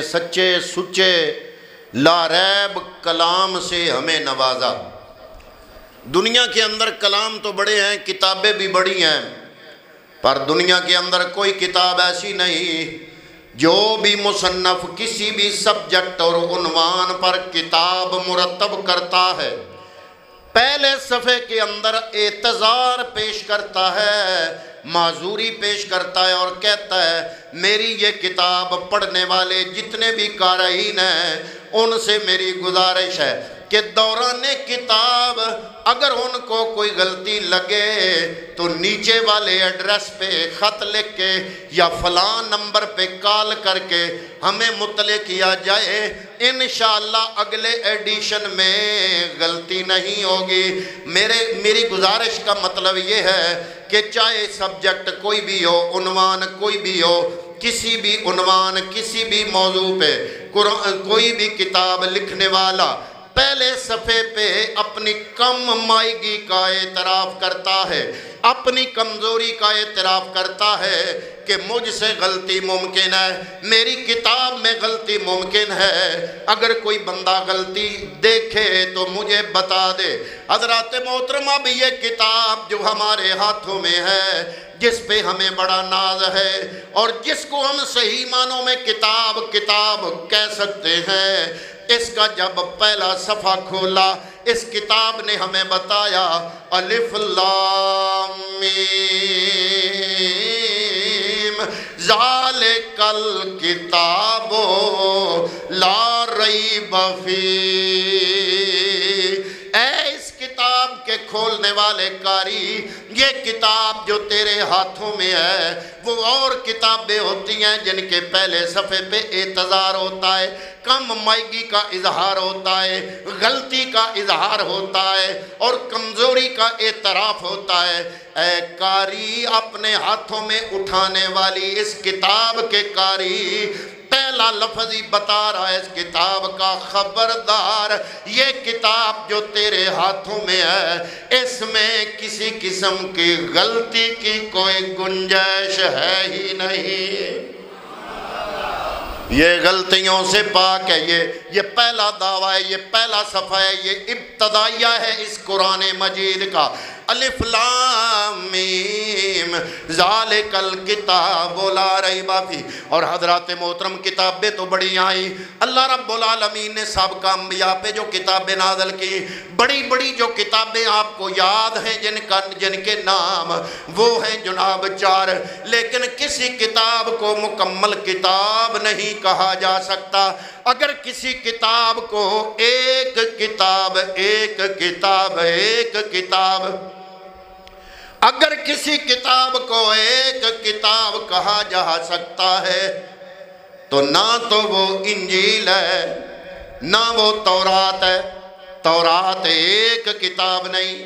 سچے سچے لاریب کلام سے ہمیں نوازا۔ دنیا کے اندر کلام تو بڑے ہیں، کتابیں بھی بڑی ہیں، پر دنیا کے اندر کوئی کتاب ایسی نہیں جو بھی مصنف کسی بھی سبجیکٹ اور عنوان پر کتاب مرتب کرتا ہے، پہلے صفحے کے اندر اعتذار پیش کرتا ہے، معذوری پیش کرتا ہے اور کہتا ہے میری یہ کتاب پڑھنے والے جتنے بھی قارئین ہیں ان سے میری گزارش ہے کہ دوران کتاب اگر ان کو کوئی غلطی لگے تو نیچے والے ایڈریس پہ خط لکھ کے یا فلاں نمبر پہ کال کر کے ہمیں مطلع کیا جائے، انشاءاللہ اگلے ایڈیشن میں غلطی نہیں ہوگی۔ میری گزارش کا مطلب یہ ہے کہ چاہے سبجیکٹ کوئی بھی ہو، عنوان کوئی بھی ہو، کسی بھی عنوان کسی بھی موضوع پہ کوئی بھی کتاب لکھنے والا پہلے صفحے پہ اپنی کم مائیگی کا اعتراف کرتا ہے، اپنی کمزوری کا اعتراف کرتا ہے کہ مجھ سے غلطی ممکن ہے، میری کتاب میں غلطی ممکن ہے، اگر کوئی بندہ غلطی دیکھے تو مجھے بتا دے۔ حضرات محترم، اب یہ کتاب جو ہمارے ہاتھوں میں ہے، جس پہ ہمیں بڑا ناز ہے اور جس کو ہم صحیح معنوں میں کتاب کہہ سکتے ہیں، اس کا جب پہلا صفحہ کھولا اس کتاب نے ہمیں بتایا الف لام میم ذالک الکتاب لا ریب فیہ، اے اس کتاب کے کھولنے والے قاری، یہ کتاب جو تیرے ہاتھوں میں ہے وہ اور کتابیں ہوتی ہیں جن کے پہلے صفحے پہ اعتذار ہوتا ہے، کم مائیگی کا اظہار ہوتا ہے، غلطی کا اظہار ہوتا ہے اور کمزوری کا اعتراف ہوتا ہے۔ اے قاری، اپنے ہاتھوں میں اٹھانے والی اس کتاب کے قاری، پہلا لفظ ہی بتا رہا ہے اس کتاب کا، خبردار یہ کتاب جو تیرے ہاتھوں میں ہے اس میں کسی قسم کی غلطی کی کوئی گنجائش ہے ہی نہیں، یہ غلطیوں سے پاک ہے۔ یہ پہلا دعویٰ ہے، یہ پہلا صفحہ ہے، یہ ابتدائیہ ہے اس قرآن مجید کا۔ الف لام میم ذالک الکتاب لا ریب فیہ۔ اور حضرات محترم، کتابیں تو بڑی آئیں، اللہ رب العالمین نے سابقہ انبیاء پہ جو کتابیں نازل کی، بڑی بڑی جو کتابیں آپ کو یاد ہیں جن کے نام وہ ہیں جناب 4، لیکن کسی کتاب کو مکمل کتاب نہیں کہا جا سکتا۔ اگر کسی کتاب کو ایک کتاب اگر کسی کتاب کو ایک کتاب کہا جا سکتا ہے تو نہ تو وہ انجیل ہے نہ وہ تورات ہے۔ تورات ایک کتاب نہیں،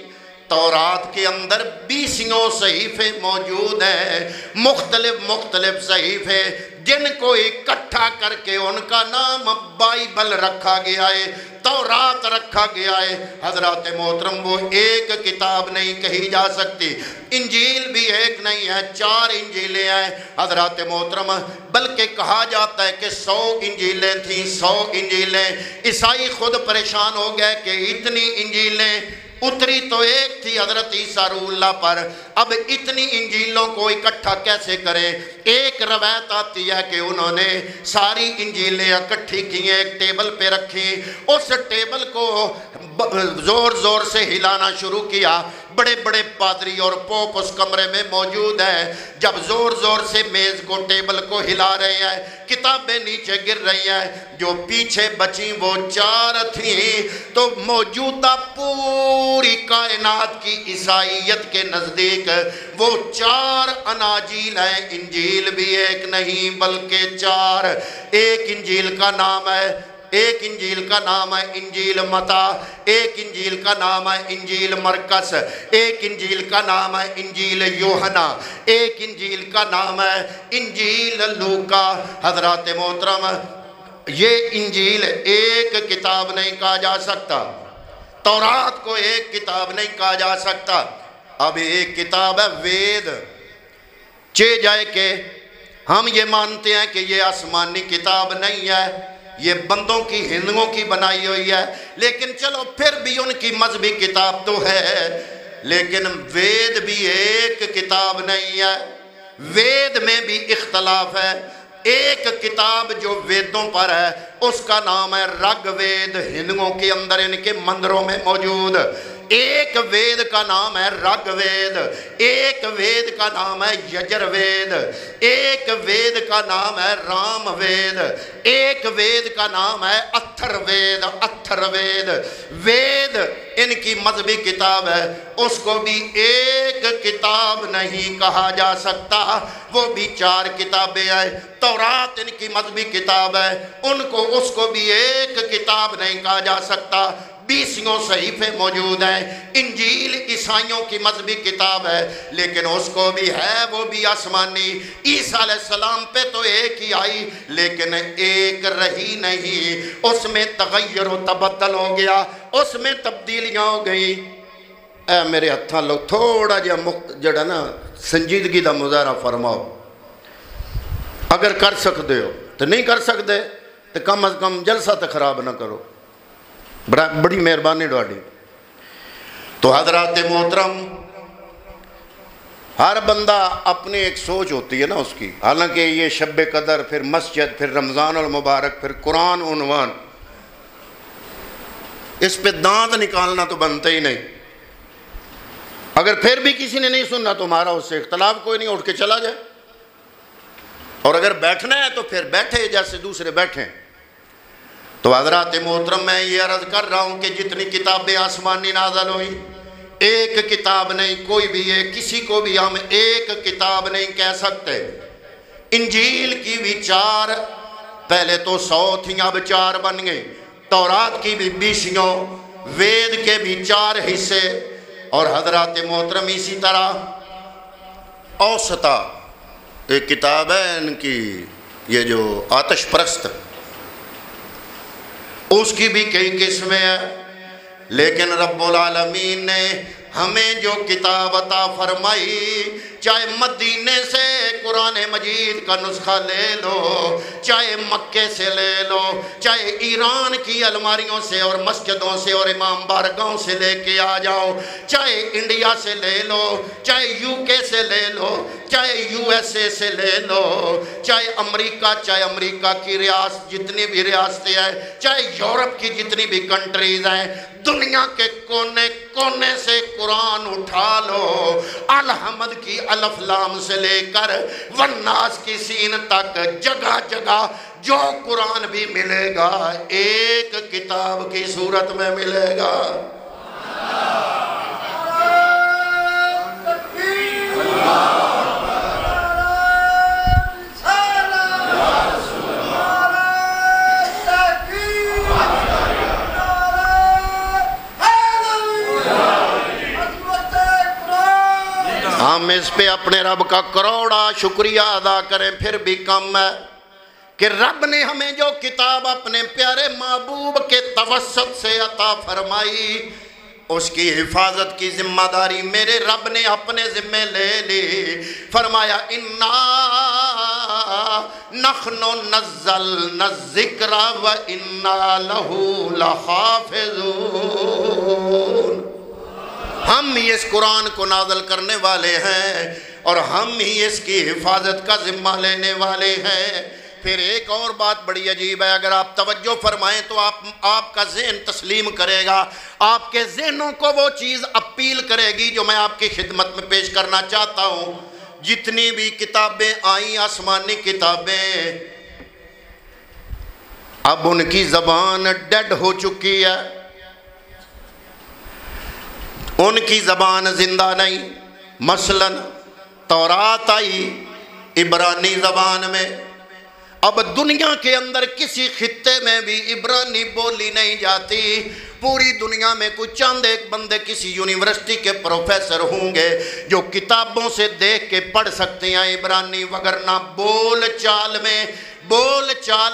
تورات کے اندر 20 صحیفے موجود ہیں، مختلف صحیفے جن کو اکٹھا کر کے ان کا نام بائبل رکھا گیا ہے، تورات رکھا گیا ہے۔ حضرات محترم، وہ ایک کتاب نہیں کہی جا سکتی، انجیل بھی ایک نہیں ہے، 4 انجیلیں ہیں حضرات محترم، بلکہ کہا جاتا ہے کہ 100 انجیلیں تھیں، 100 انجیلیں۔ عیسائی خود پریشان ہو گئے کہ اتنی انجیلیں، اتری تو ایک تھی حضرت عیسیٰ روح اللہ پر، اب اتنی انجیلوں کو اکٹھا کیسے کریں؟ ایک روایت آتی ہے کہ انہوں نے ساری انجیلیں اکٹھی کی، ایک ٹیبل پہ رکھی، اس ٹیبل کو زور سے ہلانا شروع کیا، بڑے بڑے پادری اور پوپ اس کمرے میں موجود ہیں، جب زور زور سے میز کو ٹیبل کو ہلا رہے ہیں، کتابیں نیچے گر رہی ہیں، جو پیچھے بچیں وہ 4 تھیں، تو موجودہ پوری کائنات کی عیسائیت کے نزدیک وہ 4 اناجیل ہیں، انجیل بھی ایک نہیں بلکہ 4۔ ایک انجیل کا نام ہے انجیل متی، ایک انجیل کا نام ہے انجیل مرکس، ایک انجیل کا نام ہے انجیل یوحنا، ایک انجیل کا نام ہے انجیل لوکا۔ حضرات محترم، یہ انجیل ایک کتاب نہیں کہا جا سکتا، تورات کو ایک کتاب نہیں کہا جا سکتا۔ اب ایک کتاب ہے وید، جائے کہ ہم یہ مانتے ہیں کہ یہ آسمانی کتاب نہیں ہے، یہ بندوں کی ہندوؤں کی بنائی ہوئی ہے، لیکن چلو پھر بھی ان کی مذہبی کتاب تو ہے، لیکن وید بھی ایک کتاب نہیں ہے، وید میں بھی اختلاف ہے۔ ایک کتاب جو ویدوں پر ہے اس کا نام ہے رگ وید، ہندوؤں کے اندر ان کے مندروں میں موجود۔ ایک وید کا نام ہے رگ وید، ایک وید کا نام ہے یجر وید، ایک وید کا نام ہے رام وید، ایک وید کا نام ہے اتھر وید۔ وید ان کی مذہبی کتاب ہے، اس کو بھی ایک کتاب نہیں کہا جا سکتا، وہ بھی 4 کتابیں ہیں۔ تورات ان کی مذہبی کتاب ہے، اس کو بھی ایک کتاب نہیں کہا جا سکتا، 20 صحیفے موجود ہیں۔ انجیل عیسائیوں کی مذہبی کتاب ہے، لیکن اس کو بھی ہے، وہ بھی آسمانی۔ عیسیٰ علیہ السلام پہ تو ایک ہی آئی، لیکن ایک رہی نہیں، اس میں تغیر و تبدل ہو گیا، اس میں تبدیلیاں ہو گئی۔ اے میرے ہتھاں لوگ تھوڑا جڑا نا سنجیدگی دا مظاہرہ فرماؤ، اگر کر سکتے ہو تو، نہیں کر سکتے تو کم از کم جلسہ تو خراب نہ کرو، بڑی مہربانی ڈاڈی۔ تو حضرات محترم، ہر بندہ اپنی ایک سوچ ہوتی ہے نا اس کی، حالانکہ یہ شب قدر، پھر مسجد، پھر رمضان المبارک، پھر قرآن عنوان، اس پہ دانت نکالنا تو بنتا ہی نہیں۔ اگر پھر بھی کسی نے نہیں سننا تو ہمارا اس سے اختلاف کوئی نہیں، اٹھ کے چلا جائے، اور اگر بیٹھنا ہے تو پھر بیٹھے جیسے دوسرے بیٹھیں۔ تو حضرات محترم، میں یہ عرض کر رہا ہوں کہ جتنی کتابیں آسمانی نازل ہوئی، ایک کتاب نہیں، کوئی بھی ہے، کسی کو بھی ہم ایک کتاب نہیں کہہ سکتے۔ انجیل کی بھی 4، پہلے تو 100 تھیں، اب 4 بن گئی۔ تورات کی بھی 20، وید کے بھی 4 حصے، اور حضرات محترم اسی طرح اوسطا ایک کتاب ہے ان کی، یہ جو آتش پرست، اس کی بھی کئی قسمیں ہیں، لیکن رب العالمین نے ہمیں جو کتاب عطا فرمائی، چاہے مدینے سے قرآن مجید کا نسخہ لے لو، چاہے مکے سے لے لو، چاہے ایران کی الماریوں سے اور مسجدوں سے اور امام بارگاہوں سے لے کے آ جاؤ، چاہے انڈیا سے لے لو، چاہے UK سے لے لو، چاہے USA سے لے لو، چاہے امریکہ کی ریاست، جتنی بھی ریاستیں ہیں، چاہے یورپ کی جتنی بھی کنٹریز ہیں، دنیا کے کونے کونے سے قرآن اٹھا لو، الحمد کی الف لام سے لے کر والناس کی سین تک، جگہ جگہ جو قرآن بھی ملے گا ایک کتاب کی صورت میں ملے گا۔ ہم اس پہ اپنے رب کا کروڑا شکریہ ادا کریں، پھر بھی کم ہے کہ رب نے ہمیں جو کتاب اپنے پیارے محبوب کے توسط سے عطا فرمائی، اس کی حفاظت کی ذمہ داری میرے رب نے اپنے ذمہ لے لی۔ فرمایا اِنَّا نَحْنُ نَزَّلْنَا الذِّكْرَ وَإِنَّا لَهُ لَحَافِظُونَ، ہم ہی اس قرآن کو نازل کرنے والے ہیں اور ہم ہی اس کی حفاظت کا ذمہ لینے والے ہیں۔ پھر ایک اور بات بڑی عجیب ہے، اگر آپ توجہ فرمائیں تو آپ کا ذہن تسلیم کرے گا، آپ کے ذہنوں کو وہ چیز اپیل کرے گی جو میں آپ کی خدمت میں پیش کرنا چاہتا ہوں۔ جتنی بھی کتابیں آئیں آسمانی کتابیں، اب ان کی زبان ڈیڈ ہو چکی ہے، ان کی زبان زندہ نہیں۔ مثلاً تورات آئی عبرانی زبان میں، اب دنیا کے اندر کسی خطے میں بھی عبرانی بولی نہیں جاتی۔ پوری دنیا میں کوئی چند ایک بندے کسی یونیورسٹی کے پروفیسر ہوں گے جو کتابوں سے دیکھ کے پڑھ سکتے ہیں عبرانی، وگرنہ بول چال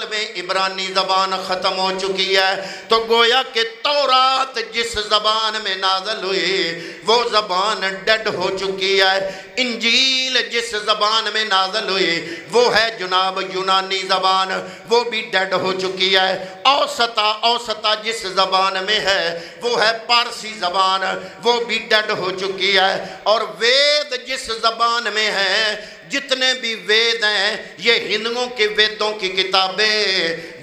میں عبرانی زبان ختم ہو چکی ہے۔ تو گویا کہ تورات جس زبان میں نازل ہوئی وہ زبان ڈیڈ ہو چکی ہے۔ انجیل جس زبان میں نازل ہوئی وہ ہے جناب یونانی زبان، وہ بھی ڈیڈ ہو چکی ہے۔ اوسطا جس زبان میں ہے وہ ہے پارسی زبان، وہ بھی ڈیڈ ہو چکی ہے۔ اور وید جس زبان میں ہے، جتنے بھی وید ہیں یہ ہندوؤں کے ویدوں کی کتابیں،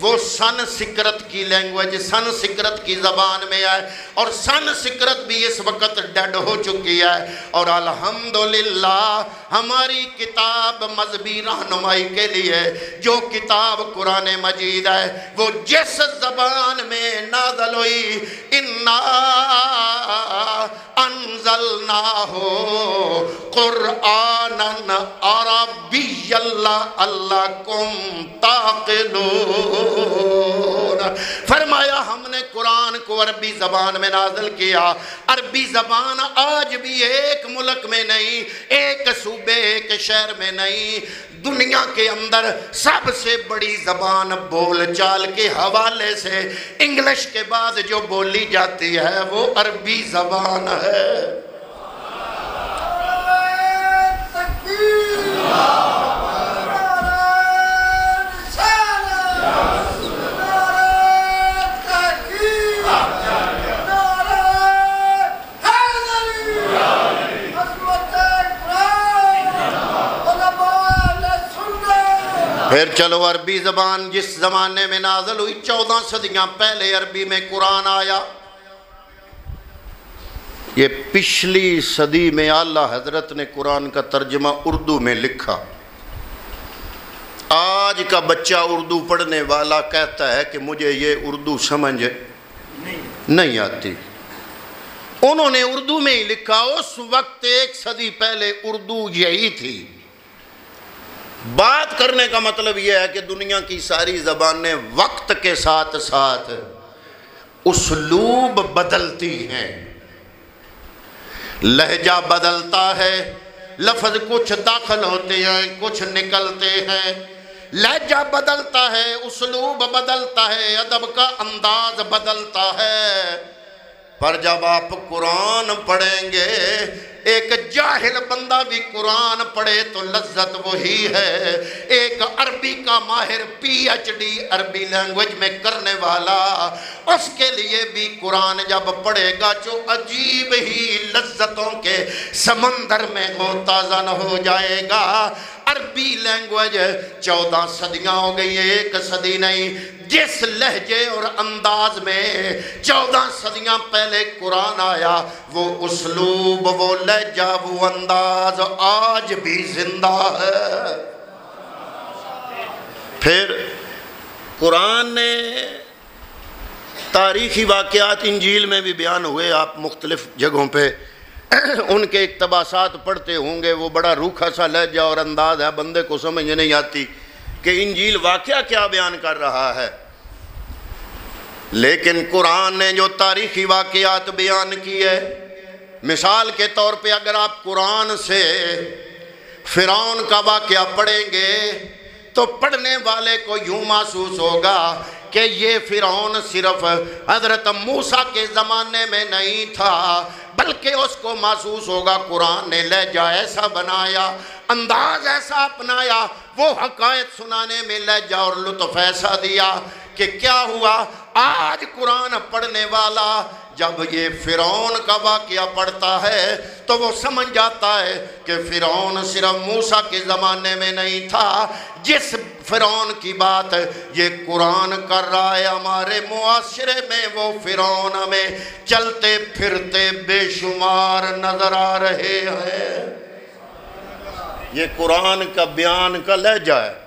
وہ سنسکرت کی لینگویج، سنسکرت کی زبان میں ہے، اور سنسکرت بھی اس وقت ڈیڈ ہو چکی ہے۔ اور الحمدللہ ہماری کتاب مذہبی رہنمائی کے لیے جو کتاب قرآن مجید ہے وہ جس زبان میں نازل ہوئی، اِنَّا أَنزَلْنَاهُ قُرْآنًا عَرَبِيًّا لَعَلَّكُمْ تَعْقِلُونَ۔ فرمایا ہم نے قرآن کو عربی زبان میں نازل کیا۔ عربی زبان آج بھی ایک ملک میں نہیں، ایک صوبے ایک شہر میں نہیں، دنیا کے اندر سب سے بڑی زبان بول چال کے حوالے سے انگلش کے بعد جو بولی جاتی ہے وہ عربی زبان ہے۔ پھر چلو عربی زبان جس زمانے میں نازل ہوئی، 14 صدیاں پہلے عربی میں قرآن آیا۔ یہ پچھلی صدی میں اعلیٰ حضرت نے قرآن کا ترجمہ اردو میں لکھا۔ آج کا بچہ اردو پڑھنے والا کہتا ہے کہ مجھے یہ اردو سمجھ نہیں آتی۔ انہوں نے اردو میں ہی لکھا، اس وقت 1 صدی پہلے اردو یہی تھی۔ بات کرنے کا مطلب یہ ہے کہ دنیا کی ساری زبانیں وقت کے ساتھ ساتھ اسلوب بدلتی ہیں، لہجہ بدلتا ہے، لفظ کچھ داخل ہوتے ہیں کچھ نکلتے ہیں، لہجہ بدلتا ہے، اسلوب بدلتا ہے، ادب کا انداز بدلتا ہے۔ پر جب آپ قرآن پڑھیں گے، ایک جاہل بندہ بھی قرآن پڑھے تو لذت وہی ہے، ایک عربی کا ماہر PhD عربی لینگویج میں کرنے والا، اس کے لیے بھی قرآن جب پڑھے گا جو عجیب ہی لذتوں کے سمندر میں غوطہ ہو جائے گا۔ عربی لینگویج 14 صدیاں ہو گئی ہیں، 1 صدی نہیں۔ جس لہجے اور انداز میں 14 صدیاں پہلے قرآن آیا، وہ اسلوب، وہ لہجہ، وہ انداز آج بھی زندہ ہے۔ پھر قرآن نے تاریخی واقعات انجیل میں بھی بیان ہوئے، آپ مختلف جگہوں پہ ان کے اقتباسات پڑھتے ہوں گے، وہ بڑا روکھا سا لہجہ اور انداز ہے، بندے کو سمجھ نہیں آتی کہ انجیل واقعہ کیا بیان کر رہا ہے۔ لیکن قرآن نے جو تاریخی واقعات بیان کیے، مثال کے طور پہ اگر آپ قرآن سے فرعون کا واقعہ پڑھیں گے تو پڑھنے والے کو یوں محسوس ہوگا کہ یہ فرعون صرف حضرت موسیٰ کے زمانے میں نہیں تھا، بلکہ اس کو محسوس ہوگا قرآن نے لہجہ ایسا بنایا، انداز ایسا اپنایا، وہ حقائق سنانے میں لہجہ اور لطف ایسا دیا کہ کیا ہوا۔ آج قرآن پڑھنے والا جب یہ فرعون کا واقعہ پڑھتا ہے تو وہ سمجھ جاتا ہے کہ فرعون صرف موسیٰ کے زمانے میں نہیں تھا. جس فرعون کی بات یہ قرآن کر رہا ہے ہمارے معاشرے میں، وہ فرعون ہمیں چلتے پھرتے بے شمار نظر آ رہے ہیں. یہ قرآن کا بیان کا لہجہ ہے.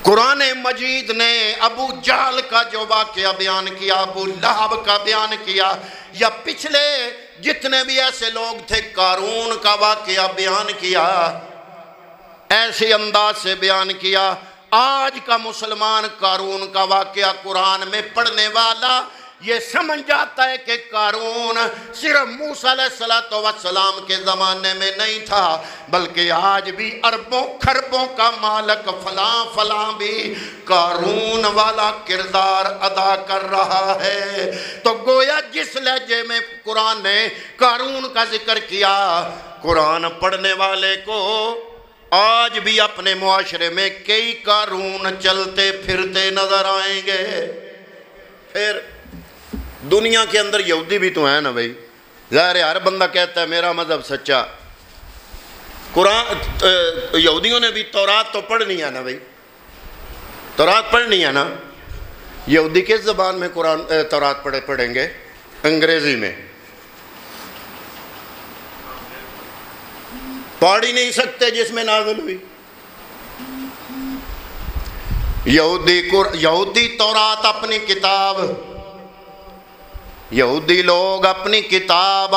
قرآن مجید نے ابو جہل کا جو واقعہ بیان کیا، ابو لہب کا بیان کیا، یا پچھلے جتنے بھی ایسے لوگ تھے قارون کا واقعہ بیان کیا، ایسے انداز سے بیان کیا. آج کا مسلمان قارون کا واقعہ قرآن میں پڑھنے والا یہ سمجھ جاتا ہے کہ قارون صرف موسیٰ علیہ السلام کے زمانے میں نہیں تھا، بلکہ آج بھی اربوں خربوں کا مالک فلاں فلاں بھی قارون والا کردار ادا کر رہا ہے. تو گویا جس لہجے میں قرآن نے قارون کا ذکر کیا، قرآن پڑھنے والے کو آج بھی اپنے معاشرے میں کئی قارون چلتے پھرتے نظر آئیں گے. پھر دنیا کے اندر یہودی بھی تو ہیں نا بھائی. ظاہر ہے ہر بندہ کہتا ہے میرا مذہب سچا. قرآن یہودیوں نے بھی تورات تو پڑھنی ہے نا بھائی، تورات پڑھنی ہے نا. یہودی کس زبان میں قرآن تورات پڑھیں گے؟ انگریزی میں. پڑھ ہی نہیں سکتے جس میں نازل ہوئی. یہودی تورات اپنی کتاب، یہودی لوگ اپنی کتاب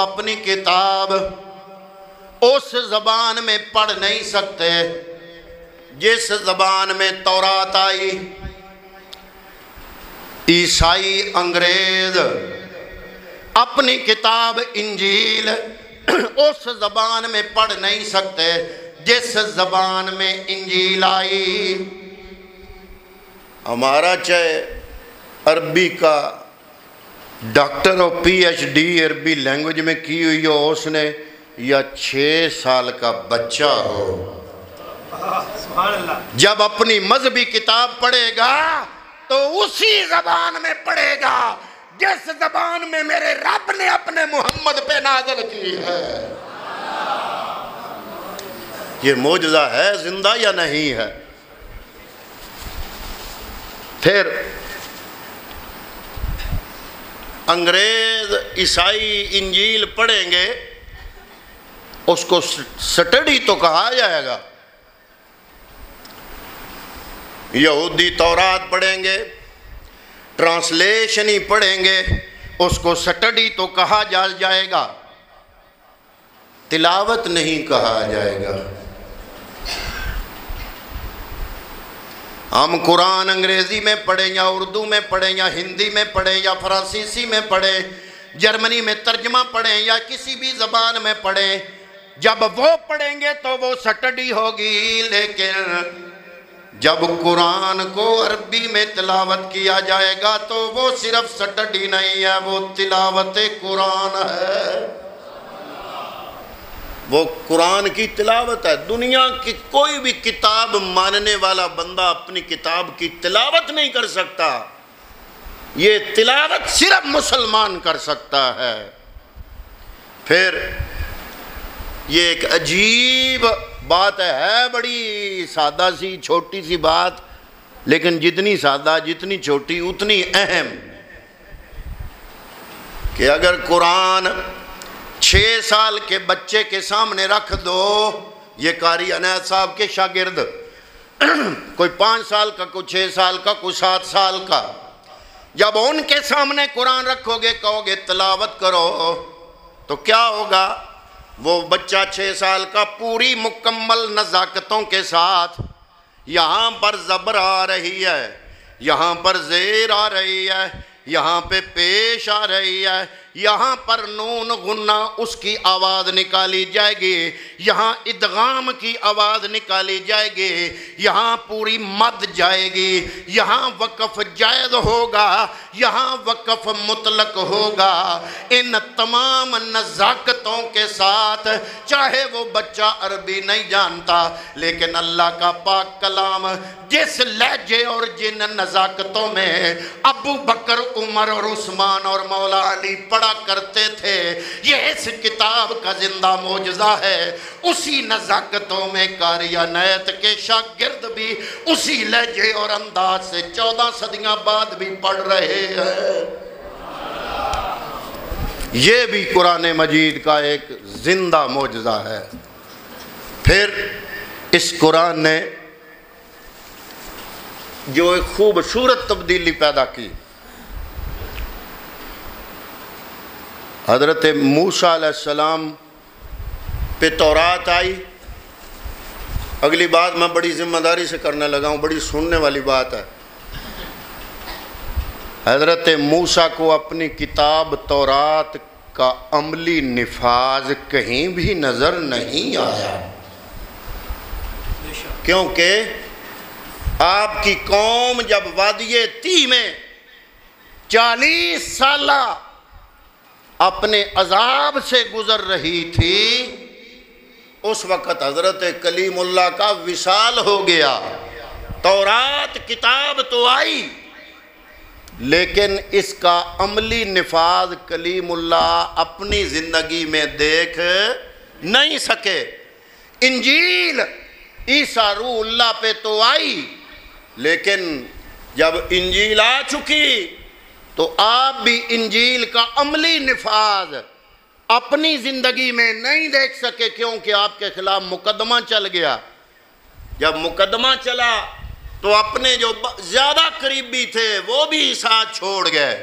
اس زبان میں پڑھ نہیں سکتے جس زبان میں تورات آئی. عیسائی انگریز اپنی کتاب انجیل اس زبان میں پڑھ نہیں سکتے جس زبان میں انجیل آئی. ہمارا چاہے عربی کا ڈاکٹر اور پی ایچ ڈی عربی لینگویج میں کی ہوئی ہو اس نے، یا 6 سال کا بچہ ہو، جب اپنی مذہبی کتاب پڑھے گا تو اسی زبان میں پڑھے گا جس زبان میں میرے رب نے اپنے محمد پہ نازل کی ہے. یہ معجزہ ہے زندہ یا نہیں ہے؟ پھر انگریز عیسائی انجیل پڑھیں گے، اس کو سٹڈی تو کہا جائے گا. یہودی تورات پڑھیں گے، ٹرانسلیشن ہی پڑھیں گے، اس کو سٹڈی تو کہا جائے گا، تلاوت نہیں کہا جائے گا. ہم قرآن انگریزی میں پڑھیں یا اردو میں پڑھیں یا ہندی میں پڑھیں یا فرانسیسی میں پڑھیں، جرمنی میں ترجمہ پڑھیں یا کسی بھی زبان میں پڑھیں، جب وہ پڑھیں گے تو وہ سٹڈی ہوگی. لیکن جب قرآن کو عربی میں تلاوت کیا جائے گا تو وہ صرف سٹڈی نہیں ہے، وہ تلاوت قرآن ہے، وہ قرآن کی تلاوت ہے. دنیا کی کوئی بھی کتاب ماننے والا بندہ اپنی کتاب کی تلاوت نہیں کر سکتا. یہ تلاوت صرف مسلمان کر سکتا ہے. پھر یہ ایک عجیب بات ہے، بڑی سادہ سی چھوٹی سی بات، لیکن جتنی سادہ جتنی چھوٹی اتنی اہم، کہ اگر قرآن 6 سال کے بچے کے سامنے رکھ دو، یہ قاری عنایت صاحب کے شاگرد، کوئی 5 سال کا، کوئی 6 سال کا، کوئی 7 سال کا، جب ان کے سامنے قرآن رکھو گے کہو گے تلاوت کرو تو کیا ہوگا؟ وہ بچہ 6 سال کا پوری مکمل نزاکتوں کے ساتھ یہاں پر زبر آ رہی ہے، یہاں پر زیر آ رہی ہے، یہاں پہ پیش آ رہی ہے، یہاں پر نون غنہ اس کی آواز نکالی جائے گی، یہاں ادغام کی آواز نکالی جائے گی، یہاں پوری مد جائے گی، یہاں وقف جائز ہوگا، یہاں وقف مطلق ہوگا۔ ان تمام نزاکتوں کے ساتھ چاہے وہ بچہ عربی نہیں جانتا، لیکن اللہ کا پاک کلام جس لہجے اور جن نزاکتوں میں ابو بکر، عمر اور عثمان اور مولا علی پڑھا کرتے تھے، یہ اس کتاب کا زندہ معجزہ ہے۔ اسی نزاکتوں میں قاری عنایت کے شاگرد بھی اسی لہجے اور انداز سے 14 صدیاں بعد بھی پڑھ رہے ہیں۔ یہ بھی قرآن مجید کا ایک زندہ معجزہ ہے۔ پھر اس قرآن نے جو ایک خوبصورت تبدیلی پیدا کی، حضرت موسیٰ علیہ السلام پہ تورات آئی۔ اگلی بات میں بڑی ذمہ داری سے کرنے لگا ہوں، بڑی سننے والی بات ہے۔ حضرت موسیٰ کو اپنی کتاب تورات کا عملی نفاذ کہیں بھی نظر نہیں آیا، کیونکہ آپ کی قوم جب وادی تی میں 40 سالہ اپنے عذاب سے گزر رہی تھی، اس وقت حضرت کلیم اللہ کا وصال ہو گیا۔ تورات کتاب تو آئی، لیکن اس کا عملی نفاذ کلیم اللہ اپنی زندگی میں دیکھ نہیں سکے۔ انجیل عیسیٰ روح اللہ پہ تو آئی، لیکن جب انجیل آ چکی تو آپ بھی انجیل کا عملی نفاذ اپنی زندگی میں نہیں دیکھ سکے، کیونکہ آپ کے خلاف مقدمہ چل گیا۔ جب مقدمہ چلا تو اپنے جو زیادہ قریبی تھے وہ بھی ساتھ چھوڑ گئے۔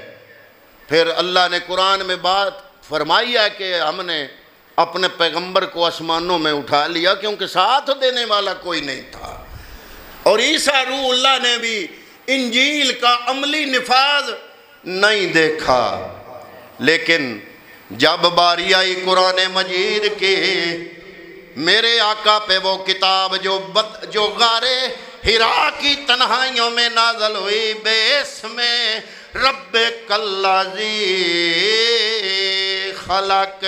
پھر اللہ نے قرآن میں بات فرمائی ہے کہ ہم نے اپنے پیغمبر کو آسمانوں میں اٹھا لیا، کیونکہ ساتھ دینے والا کوئی نہیں تھا۔ اور عیسیٰ روح اللہ نے بھی انجیل کا عملی نفاذ نہیں دیکھا۔ لیکن جب باری آئی قرآن مجید کی، میرے آقا پہ وہ کتاب جو غار حرا کی تنہائیوں میں نازل ہوئی، بے اسم رب کالذی خلق،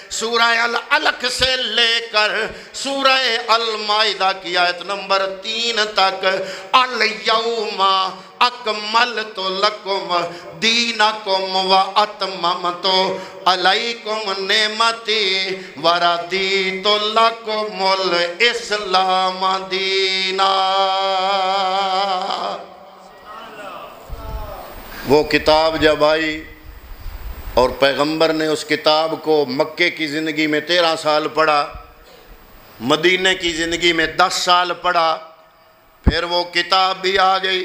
سورہ العلق سے لے کر سورہ المائدہ کی آیت نمبر 3 تک، الیوم اکملت لکم دینکم واتممت علیکم نعمتی ورضیت لکم الاسلام دینا۔ وہ کتاب جب آئی اور پیغمبر نے اس کتاب کو مکے کی زندگی میں 13 سال پڑھا، مدینہ کی زندگی میں 10 سال پڑھا، پھر وہ کتاب بھی آ گئی۔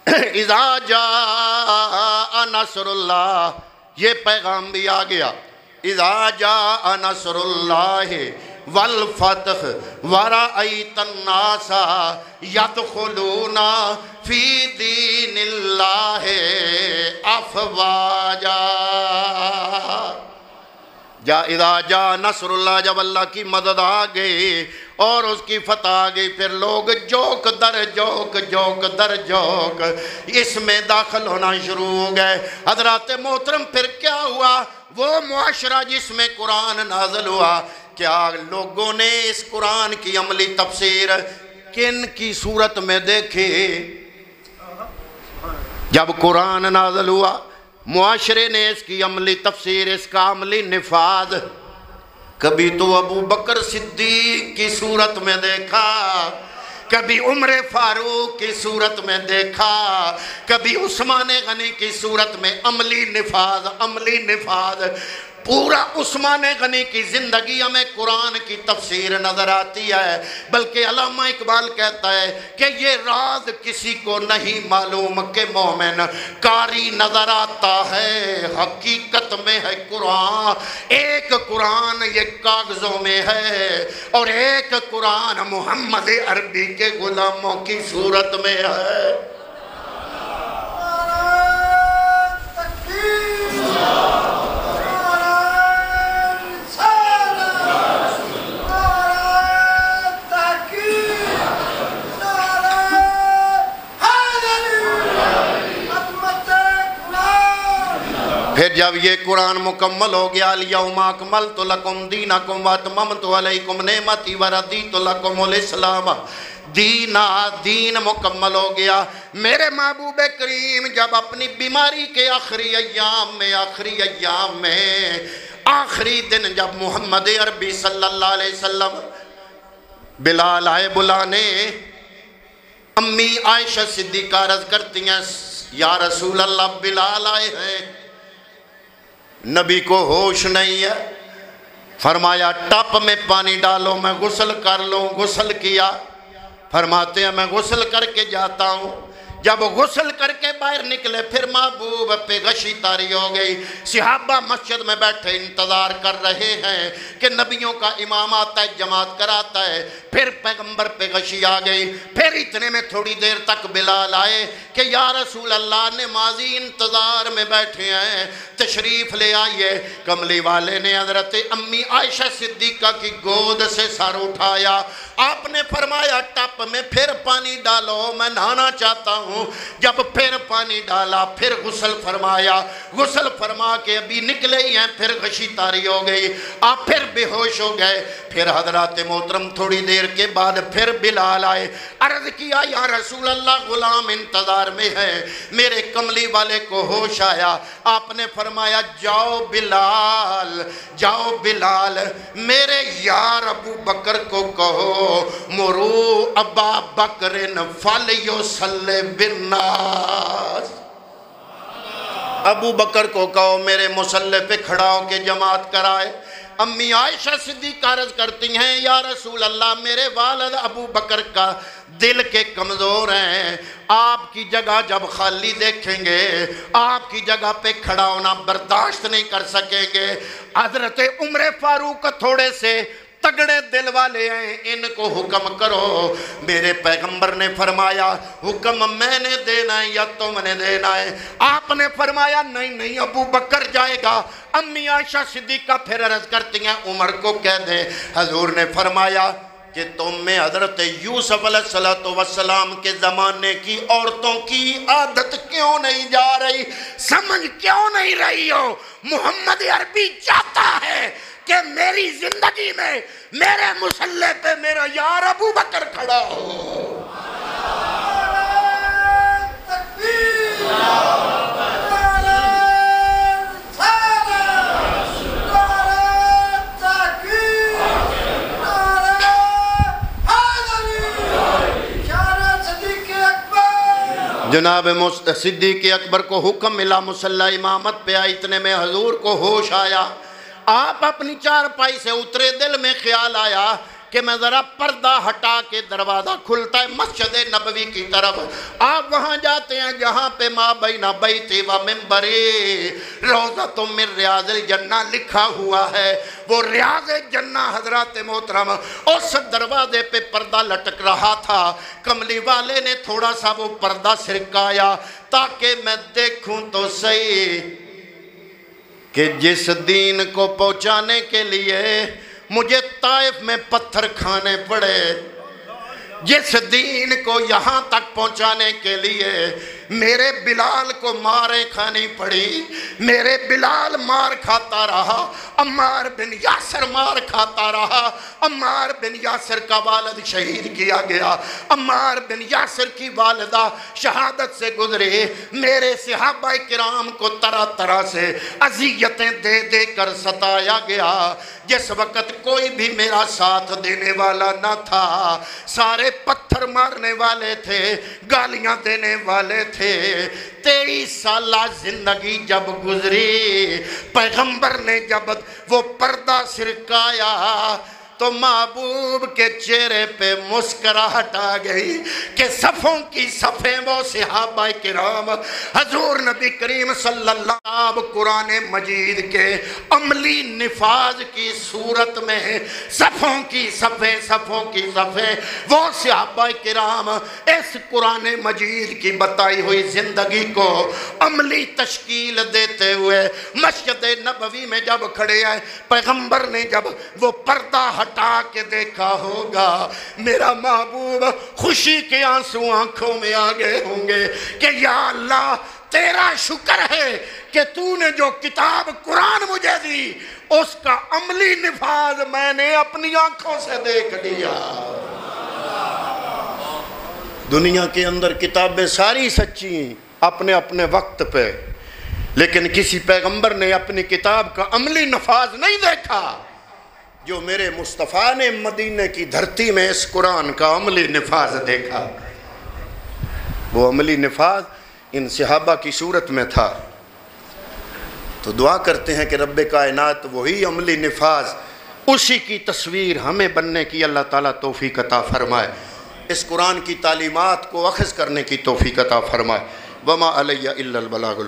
اذا جاء نصر اللہ، یہ پیغام بھی آ گیا۔ اذا جاء نصر اللہ والفتح ورأیت الناس یدخلون فی دین اللہ افواجا۔ اذا جاء نصر اللہ، جب اللہ کی مدد آ گئی اور اس کی فتح آ گئی، پھر لوگ جوک در جوک اس میں داخل ہونا شروع ہو گئے۔ حضرات محترم، پھر کیا ہوا؟ وہ معاشرہ جس میں قرآن نازل ہوا، کیا لوگوں نے اس قرآن کی عملی تفسیر کن کی صورت میں دیکھی؟ جب قرآن نازل ہوا، معاشرے نے اس کی عملی تفسیر، اس کا عملی نفاذ کبھی تو ابو بکر صدیق کی صورت میں دیکھا، کبھی عمر فاروق کی صورت میں دیکھا، کبھی عثمان غنی کی صورت میں عملی نفاذ۔ پورا عثمان غنی کی زندگی ہمیں قرآن کی تفسیر نظر آتی ہے، بلکہ علامہ اقبال کہتا ہے کہ یہ راز کسی کو نہیں معلوم کہ مومن قاری نظر آتا ہے، حقیقت میں ہے قرآن۔ ایک قرآن یہ کاغذوں میں ہے اور ایک قرآن محمد عربی کے غلاموں کی صورت میں ہے۔ پھر جب یہ قرآن مکمل ہو گیا الیوم اکملت لکم دینکم واتممت علیکم نعمتی ورضیت لکم الاسلام دینا، دین مکمل ہو گیا۔ میرے محبوب کریم جب اپنی بیماری کے آخری ایام میں آخری دن جب محمد عربی صلی اللہ علیہ وسلم بلال آئے بلانے، امی عائشہ صدیقہ عرض کرتی ہیں یا رسول اللہ بلال آئے ہیں، نبی کو ہوش نہیں ہے، فرمایا ٹپ میں پانی ڈالو میں غسل کر لوں، غسل کیا، فرماتے ہیں میں غسل کر کے جاتا ہوں، جب غسل کر کے باہر نکلے پھر محبوب پہ غشی طاری ہو گئی، صحابہ مسجد میں بیٹھے انتظار کر رہے ہیں کہ نبیوں کا امام آتا ہے جماعت کراتا ہے، پھر پیغمبر پہ غشی آ گئی، پھر اتنے میں تھوڑی دیر تک بلال آئے کہ یا رسول اللہ نمازی انتظار میں بیٹھے ہیں تشریف لے آئیے۔ کملی والے نے حضرت امی عائشہ صدیقہ کی گود سے سر اٹھایا، آپ نے فرمایا ٹپ میں پھر پانی ڈالو میں نہانا چاہتا ہوں، جب پھر پانی ڈالا پھر غسل فرمایا، غسل فرما کے ابھی نکلے ہی ہیں پھر غشی طاری ہو گئی، آپ پھر بے ہوش ہو گئے۔ پھر حضرات محترم تھوڑی دیر کے بعد پھر بلال آئے، عرض کیا یا رسول اللہ غلام انتظار میں ہے، میرے کملی والے کو ہوش آیا، آپ نے فرمایا جاؤ بلال میرے یار ابو بکر کو کہو مرو ابا بکر فلیصلی بالناس، ابو بکر کو کہو میرے مصلی پہ کھڑا ہو کے جماعت کرائے۔ امی عائشہ صدیقہ عرض کرتی ہیں یا رسول اللہ میرے والد ابو بکر کا دل کے کمزور ہیں، آپ کی جگہ جب خالی دیکھیں گے آپ کی جگہ پہ کھڑا ہونا برداشت نہیں کر سکیں گے۔ حضرت عمر فاروق تھوڑے سے تگڑے دل والے ہیں، ان کو حکم کرو۔ میرے پیغمبر نے فرمایا حکم میں نے دینا ہے یا تم نے دینا ہے؟ آپ نے فرمایا نہیں ابو بکر جائے گا۔ امی عائشہ صدیقہ پھر عرض کرتی ہیں عمر کو کہہ دیں۔ حضور نے فرمایا کہ تم میں حضرت یوسف علیہ السلام کے زمانے کی عورتوں کی عادت کیوں نہیں جا رہی، سمجھ کیوں نہیں رہی ہو؟ محمد عربی چاہتا ہے کہ میری زندگی میں میرے مصلی پہ میرا یار ابو بکر کھڑا ہو۔ جناب صدیق اکبر کو حکم ملا مصلی امامت پہ آئی، اتنے میں حضور کو ہوش آیا، آپ اپنی چارپائی سے اترے، دل میں خیال آیا کہ میں ذرا پردہ ہٹا کے دروازہ کھلتا ہے مسجد نبوی کی طرف، آپ وہاں جاتے ہیں جہاں پہ ما بین بیتی و منبری روضۃ من ریاض الجنہ لکھا ہوا ہے، وہ ریاض جنہ حضرات محترم اس دروازے پہ پردہ لٹک رہا تھا۔ کملی والے نے تھوڑا سا وہ پردہ سرکایا تاکہ میں دیکھوں تو صحیح کہ جس دین کو پہنچانے کے لیے مجھے طائف میں پتھر کھانے پڑے، جس دین کو یہاں تک پہنچانے کے لیے میرے بلال کو ماریں کھانی پڑی، میرے بلال مار کھاتا رہا، عمار بن یاسر مار کھاتا رہا، عمار بن یاسر کا والد شہید کیا گیا، عمار بن یاسر کی والدہ شہادت سے گزرے، میرے صحابہ کرام کو طرح طرح سے اذیتیں دے دے کر ستایا گیا۔ جس وقت کوئی بھی میرا ساتھ دینے والا نہ تھا، سارے پتھر مارنے والے تھے، گالیاں دینے والے تھے۔ 23 سالہ زندگی جب گزری، پیغمبر نے جب وہ پردہ سرکایا تو محبوب کے چہرے پہ مسکراہٹ آ گئی کہ صفوں کی صفیں وہ صحابہ کرام حضور نبی کریم صلی اللہ علیہ وسلم قرآن مجید کے عملی نفاذ کی صورت میں صفوں کی صفیں وہ صحابہ کرام اس قرآن مجید کی بتائی ہوئی زندگی کو عملی تشکیل دیتے ہوئے مسجد نبوی میں جب کھڑے ہیں، پیغمبر نے جب وہ پردہ ہٹا کے دیکھا ہوگا، میرا محبوب خوشی کے آنسو آنکھوں میں آ گئے ہوں گے کہ یا اللہ تیرا شکر ہے کہ تو نے جو کتاب قرآن مجھے دی اس کا عملی نفاذ میں نے اپنی آنکھوں سے دیکھ لیا۔ دنیا کے اندر کتابیں ساری سچی ہیں اپنے اپنے وقت پہ، لیکن کسی پیغمبر نے اپنی کتاب کا عملی نفاذ نہیں دیکھا۔ جو میرے مصطفیٰ نے مدینے کی دھرتی میں اس قرآن کا عملی نفاذ دیکھا، وہ عملی نفاذ ان صحابہ کی صورت میں تھا۔ تو دعا کرتے ہیں کہ رب کائنات وہی عملی نفاذ، اسی کی تصویر ہمیں بننے کی اللہ تعالیٰ توفیق عطا فرمائے، اس قرآن کی تعلیمات کو اخذ کرنے کی توفیق عطا فرمائے۔ وما علی الا البلاغ